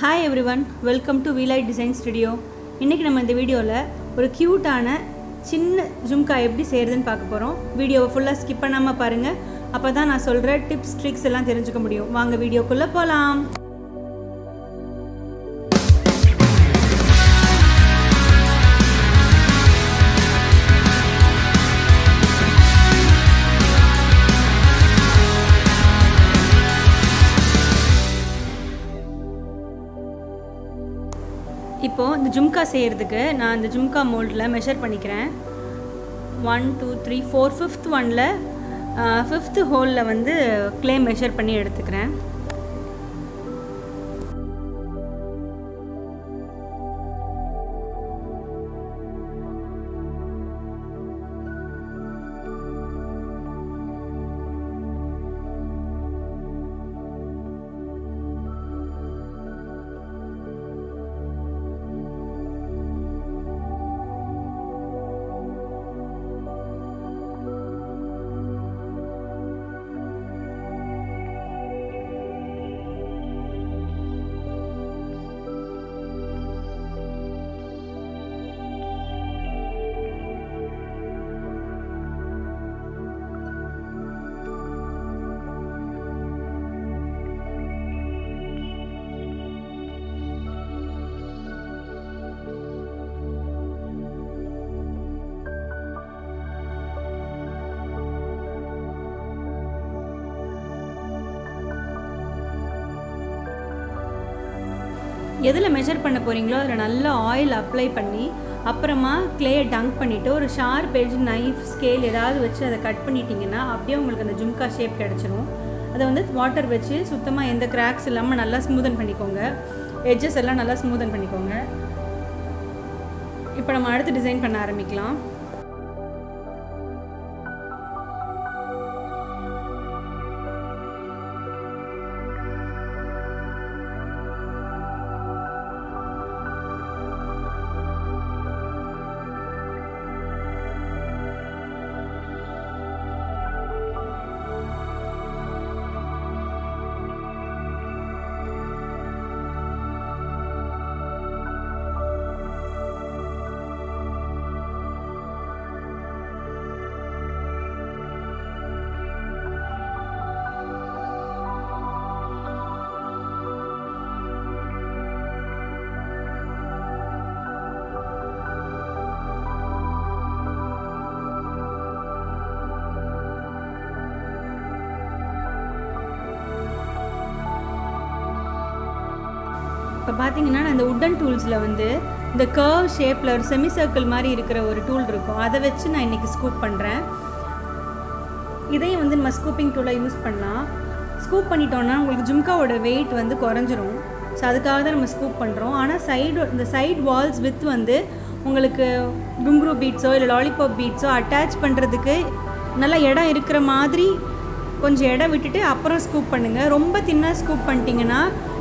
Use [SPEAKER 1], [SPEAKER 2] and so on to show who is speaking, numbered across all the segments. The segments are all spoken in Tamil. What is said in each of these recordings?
[SPEAKER 1] Hi everyone, welcome to V-LITE Design Studio. இன்னைக்கு நம்ம இந்த வீடியோல ஒரு கியூட்டான சின்ன ஜும்கா எப்படி செய்யறதுன்னு பார்க்க போறோம். வீடியோவை ஃபுல்லா ஸ்கிப் பண்ணாம பாருங்க. அப்பதான் நான் சொல்ற டிப்ஸ் ட்ரிக்ஸ் எல்லாம் தெரிஞ்சுக்க முடியும். வாங்க வீடியோக்குள்ள போலாம். இப்போ இந்த ஜும்கா செய்யிறதுக்கு நான் இந்த ஜும்கா மோல்ட்ல மெஷர் பண்ணிக்கிறேன். 1 2 3 4 5th ஒன்ல 5th ஹோல்ல வந்து க்ளே மெஷர் பண்ணி எடுத்துக்கிறேன். எதில் மெஷர் பண்ண போகிறீங்களோ அதில் நல்லா ஆயில் அப்ளை பண்ணி அப்புறமா க்ளேயை டங்க் பண்ணிவிட்டு ஒரு ஷார்ப் எட்ஜ் நைஃப் ஸ்கேல் ஏதாவது வச்சு அதை கட் பண்ணிட்டீங்கன்னா அப்படியே உங்களுக்கு அந்த ஜும்கா ஷேப் கிடச்சிரும். அதை வந்து வாட்டர் வச்சு சுத்தமாக எந்த கிராக்ஸ் இல்லாமல் நல்லா ஸ்மூதன் பண்ணிக்கோங்க. எட்ஜஸ் எல்லாம் நல்லா ஸ்மூதன் பண்ணிக்கோங்க. இப்போ நம்ம அடுத்து டிசைன் பண்ண ஆரம்பிக்கலாம். இப்போ பார்த்தீங்கன்னா நான் இந்த உட்டன் டூல்ஸில் வந்து இந்த கர்வ் ஷேப்பில் ஒரு செமி சர்க்கிள் மாதிரி இருக்கிற ஒரு டூல் இருக்கும். அதை வச்சு நான் இன்றைக்கி ஸ்கூப் பண்ணுறேன். இதையும் வந்து நம்ம ஸ்கூப்பிங் டூலை யூஸ் பண்ணலாம். ஸ்கூப் பண்ணிட்டோன்னா உங்களுக்கு ஜும்காவோட வெயிட் வந்து குறைஞ்சிரும். ஸோ அதுக்காக தான் நம்ம ஸ்கூப் பண்ணுறோம். ஆனால் இந்த சைட் வால்ஸ் வித் வந்து உங்களுக்கு குங்குரு பீட்ஸோ இல்லை லாலிபாப் பீட்ஸோ அட்டாச் பண்ணுறதுக்கு நல்லா இடம் இருக்கிற மாதிரி கொஞ்சம் இடம் விட்டுட்டு அப்புறம் ஸ்கூப் பண்ணுங்கள். ரொம்ப தின்னாக ஸ்கூப் பண்ணிட்டீங்கன்னா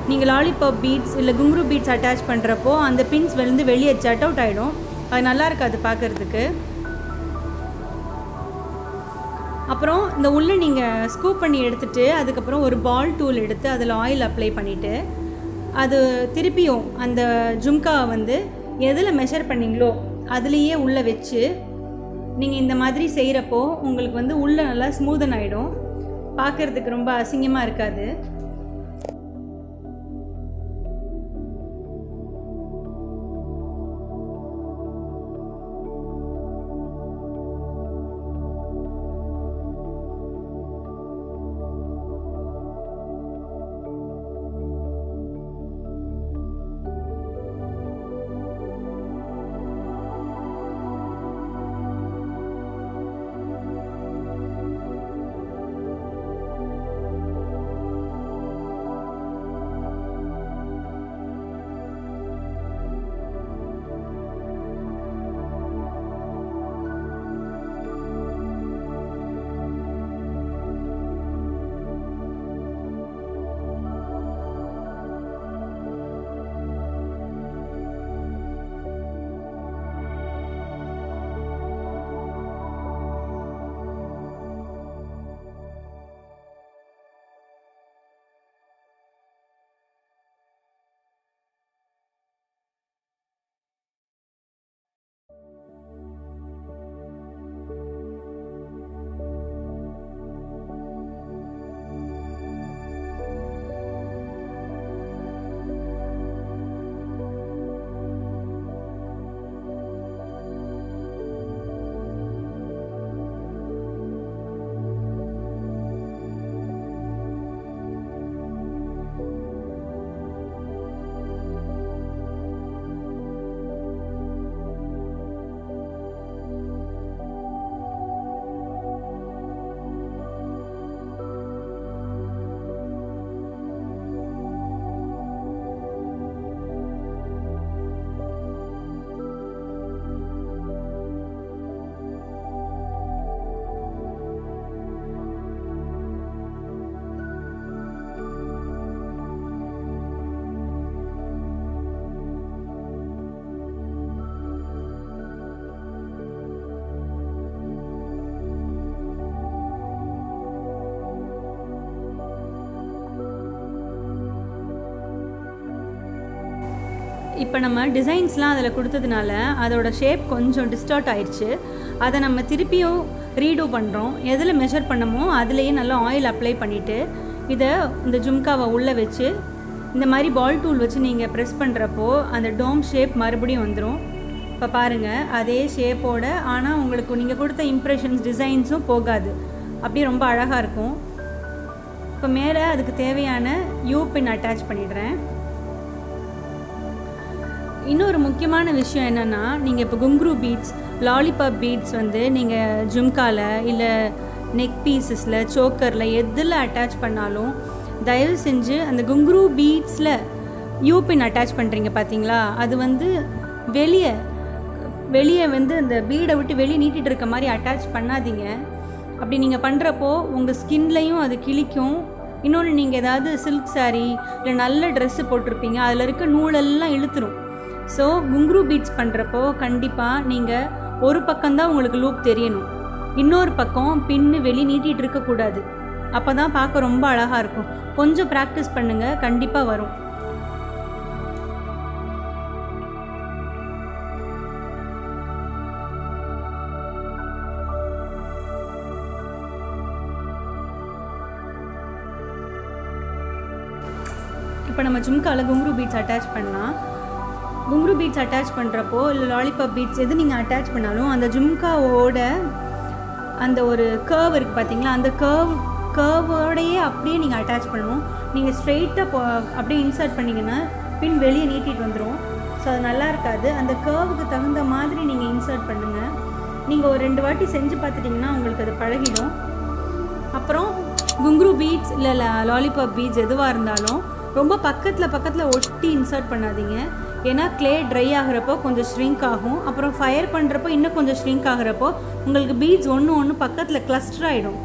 [SPEAKER 1] நீங்கள் லாலிபாப் பீட்ஸ் இல்லை குங்குரு பீட்ஸ் அட்டாச் பண்ணுறப்போ அந்த பின்ஸ் வந்து வெளியே ஜட் அவுட் ஆகிடும். அது நல்லா இருக்காது பார்க்குறதுக்கு. அப்புறம் இந்த உள்ளே நீங்கள் ஸ்கூப் பண்ணி எடுத்துகிட்டு அதுக்கப்புறம் ஒரு பால் டூல் எடுத்து அதில் ஆயில் அப்ளை பண்ணிவிட்டு அது திருப்பியும் அந்த ஜும்கா வந்து எதில் மெஷர் பண்ணிங்களோ அதுலேயே உள்ளே வச்சு நீங்கள் இந்த மாதிரி செய்கிறப்போ உங்களுக்கு வந்து உள்ளே நல்லா ஸ்மூதன் ஆகிடும். பார்க்குறதுக்கு ரொம்ப அசிங்கமாக இருக்காது. இப்போ நம்ம டிசைன்ஸ்லாம் அதில் கொடுத்ததுனால அதோட ஷேப் கொஞ்சம் டிஸ்டார்ட் ஆயிடுச்சு. அதை நம்ம திருப்பியும் ரீடூ பண்ணுறோம். எதில் மெஷர் பண்ணமோ அதுலேயே நல்லா ஆயில் அப்ளை பண்ணிவிட்டு இதை இந்த ஜும்காவை உள்ளே வச்சு இந்த மாதிரி பால் டூல் வச்சு நீங்கள் ப்ரெஸ் பண்ணுறப்போ அந்த டோம் ஷேப் மறுபடியும் வந்துடும். இப்போ பாருங்கள், அதே ஷேப்போட, ஆனால் உங்களுக்கு நீங்கள் கொடுத்த இம்ப்ரெஷன்ஸ் டிசைன்ஸும் போகாது. அப்படியே ரொம்ப அழகாக இருக்கும். இப்போ மேலே அதுக்கு தேவையான யூ பின் அட்டாச் பண்ணிடுறேன். இன்னொரு முக்கியமான விஷயம் என்னென்னா, நீங்கள் இப்போ குங்க்ரூ பீட்ஸ், லாலிபாப் பீட்ஸ் வந்து நீங்கள் ஜும்காவில் இல்லை நெக் பீசஸில், சோக்கரில் எதில் அட்டாச் பண்ணாலும் தயவு செஞ்சு அந்த குங்க்ரூ பீட்ஸில் யூ பின் அட்டாச் பண்ணுறீங்க பார்த்தீங்களா, அது வந்து வெளியே வந்து அந்த பீடை விட்டு வெளியே நீட்டிகிட்டு இருக்க மாதிரி அட்டாச் பண்ணாதீங்க. அப்படி நீங்கள் பண்ணுறப்போ உங்கள் ஸ்கின்லையும் அது கிழிக்கும். இன்னொன்று, நீங்கள் ஏதாவது சில்க் சாரீ இல்லை நல்ல ட்ரெஸ்ஸு போட்டிருப்பீங்க, அதில் இருக்க நூலெல்லாம் இழுத்துரும். ஸோ குங்க்ரூ பீட்ஸ் பண்ணுறப்போ கண்டிப்பாக நீங்கள் ஒரு பக்கம்தான் உங்களுக்கு லூப் தெரியணும், இன்னொரு பக்கம் பின்னு வெளியே நீட்டிகிட்டு இருக்கக்கூடாது. அப்போ தான் பார்க்க ரொம்ப அழகாக இருக்கும். கொஞ்சம் ப்ராக்டிஸ் பண்ணுங்கள், கண்டிப்பாக வரும். இப்போ நம்ம ஜும்காவில் குங்க்ரூ பீட்ஸ் அட்டாச் பண்ணலாம். குங்க்ரூ பீட்ஸ் அட்டாச் பண்ணுறப்போ இல்லை லாலிபாப் பீட்ஸ் எது நீங்கள் அட்டாச் பண்ணாலும் அந்த ஜும்காவோட அந்த ஒரு கர்வ் இருக்குது பார்த்தீங்களா, அந்த கர்வோடையே அப்படியே நீங்கள் அட்டாச் பண்ணணும். நீங்கள் ஸ்ட்ரெயிட்டாக அப்படியே இன்சர்ட் பண்ணிங்கன்னா பின் வெளியே நீட்டிட்டு வந்துடும். ஸோ அது நல்லா இருக்காது. அந்த கர்வுக்கு தகுந்த மாதிரி நீங்கள் இன்சர்ட் பண்ணுங்கள். நீங்கள் ஒரு 2 வாட்டி செஞ்சு பார்த்துட்டிங்கன்னா உங்களுக்கு அது பழகிடும். அப்புறம் குங்க்ரூ பீட்ஸ் இல்லை லாலிபாப் பீட்ஸ் எதுவாக இருந்தாலும் ரொம்ப பக்கத்தில் ஒட்டி இன்சர்ட் பண்ணாதீங்க. ஏன்னா க்ளே ட்ரை ஆகிறப்போ கொஞ்சம் ஷ்ரிங்க் ஆகும். அப்புறம் ஃபயர் பண்ணுறப்போ இன்னும் கொஞ்சம் ஷ்ரிங்க் ஆகிறப்போ உங்களுக்கு பீட்ஸ் ஒன்று பக்கத்தில் கிளஸ்டர் ஆகிடும்.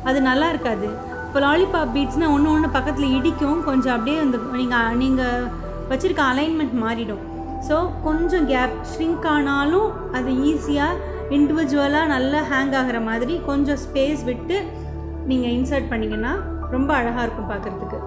[SPEAKER 1] அது நல்லா இருக்காது. இப்போ லாலிபாப் பீட்ஸ்னால் ஒன்று பக்கத்தில் இடிக்கும். கொஞ்சம் அப்படியே அந்த நீங்கள் வச்சுருக்க அலைன்மெண்ட் மாறிடும். ஸோ கொஞ்சம் கேப் ஷ்ரிங்க் ஆனாலும் அது ஈஸியாக இண்டிவிஜுவலாக நல்லா ஹேங் ஆகிற மாதிரி கொஞ்சம் ஸ்பேஸ் விட்டு நீங்கள் இன்சர்ட் பண்ணிங்கன்னா ரொம்ப அழகாக இருக்கும் பார்க்குறதுக்கு.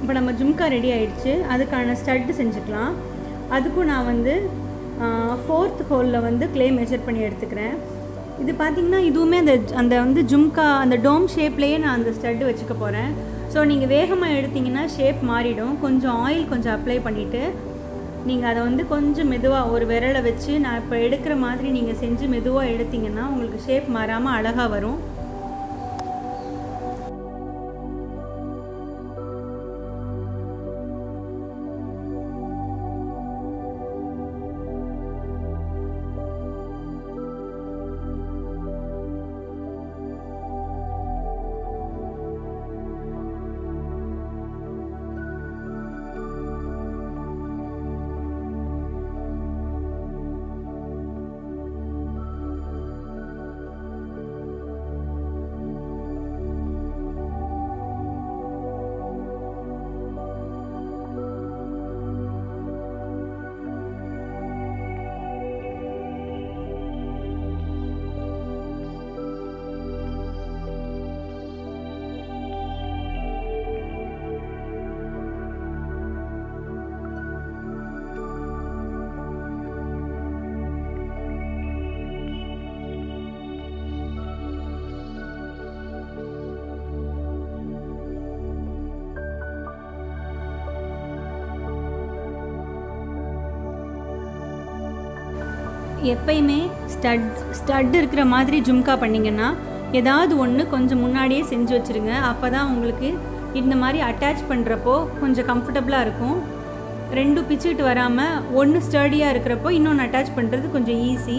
[SPEAKER 1] இப்போ நம்ம ஜும்கா ரெடி ஆகிடுச்சு. அதுக்கான ஸ்டட்டு செஞ்சுக்கலாம். அதுக்கும் நான் வந்து 4th ஹோலில் வந்து க்ளே மெஷர் பண்ணி எடுத்துக்கிறேன். இது பார்த்திங்கன்னா இதுவுமே அந்த வந்து ஜும்கா அந்த டோம் ஷேப்லேயே நான் அந்த ஸ்டட்டு வச்சுக்க போகிறேன். ஸோ நீங்கள் வேகமாக எடுத்திங்கன்னா ஷேப் மாறிடும். கொஞ்சம் ஆயில் கொஞ்சம் அப்ளை பண்ணிவிட்டு நீங்கள் அதை வந்து கொஞ்சம் மெதுவாக ஒரு விரலை வச்சு நான் இப்போ எடுக்கிற மாதிரி நீங்கள் செஞ்சு மெதுவாக எடுத்திங்கன்னா உங்களுக்கு ஷேப் மாறாமல் அழகாக வரும். எப்பயுமே ஸ்டட் இருக்கிற மாதிரி ஜும்கா பண்ணிங்கன்னா ஏதாவது ஒன்று கொஞ்சம் முன்னாடியே செஞ்சு வச்சுருங்க. அப்போ தான் உங்களுக்கு இந்த மாதிரி அட்டாச் பண்ணுறப்போ கொஞ்சம் கம்ஃபர்டபுளாக இருக்கும். ரெண்டும் பிச்சுக்கிட்டு வராமல் ஒன்று ஸ்டடியாக இருக்கிறப்போ இன்னொன்று அட்டாச் பண்ணுறது கொஞ்சம் ஈஸி.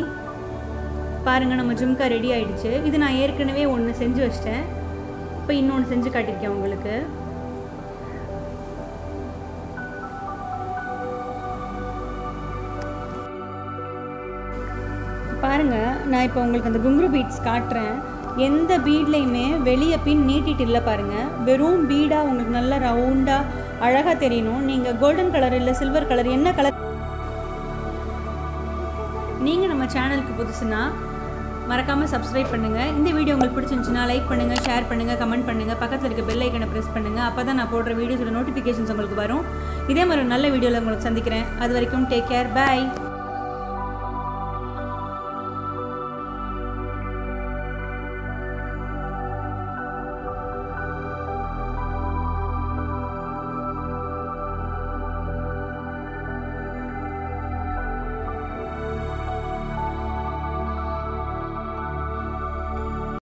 [SPEAKER 1] பாருங்கள், நம்ம ஜும்கா ரெடி ஆகிடுச்சு. இது நான் ஏற்கனவே ஒன்று செஞ்சு வச்சிட்டேன். இப்போ இன்னொன்று செஞ்சு காட்டியிருக்கேன் உங்களுக்கு. பாருங்கள், நான் இப்போ உங்களுக்கு அந்த குங்குரு பீட்ஸ் காட்டுறேன். எந்த பீட்லையுமே வெளியே பின் நீட்டிட்டு இல்லை பாருங்கள். வெறும் பீடாக உங்களுக்கு நல்லா ரவுண்டாக அழகாக தெரியணும். நீங்கள் கோல்டன் கலர் இல்லை சில்வர் கலர் என்ன கலர். நீங்கள் நம்ம சேனலுக்கு புதுசுன்னா மறக்காமல் சப்ஸ்கிரைப் பண்ணுங்கள். இந்த வீடியோ உங்களுக்கு பிடிச்சிருந்துச்சுன்னா லைக் பண்ணுங்கள், ஷேர் பண்ணுங்கள், கமெண்ட் பண்ணுங்கள். பக்கத்தில் இருக்க பெல் ஐக்கனை ப்ரெஸ் பண்ணுங்கள். அப்போ தான் நான் போடுற வீடியோஸோட நோட்டிஃபிகேஷன்ஸ் உங்களுக்கு வரும். இதே மாதிரி ஒரு நல்ல வீடியோவில் உங்களுக்கு சந்திக்கிறேன். அது வரைக்கும் டேக் கேர், பாய்.